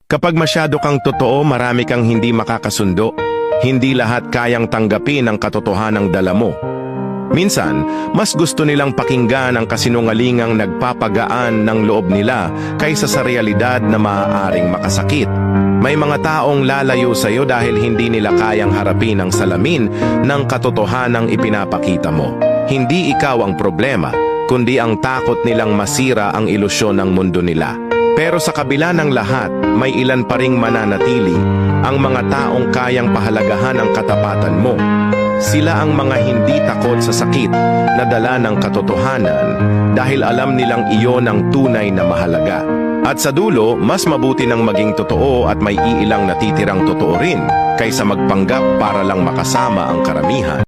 Kapag masyado kang totoo, marami kang hindi makakasundo. Hindi lahat kayang tanggapin ang katotohanang dala mo. Minsan, mas gusto nilang pakinggan ang kasinungalingang nagpapagaan ng loob nila kaysa sa realidad na maaaring makasakit. May mga taong lalayo sa iyo dahil hindi nila kayang harapin ang salamin ng katotohanang ipinapakita mo. Hindi ikaw ang problema, kundi ang takot nilang masira ang ilusyon ng mundo nila. Pero sa kabila ng lahat, may ilan pa ring mananatili, ang mga taong kayang pahalagahan ang katapatan mo. Sila ang mga hindi takot sa sakit na dala ng katotohanan dahil alam nilang iyon ang tunay na mahalaga. At sa dulo, mas mabuti nang maging totoo at may iilang natitirang totoo rin kaysa magpanggap para lang makasama ang karamihan.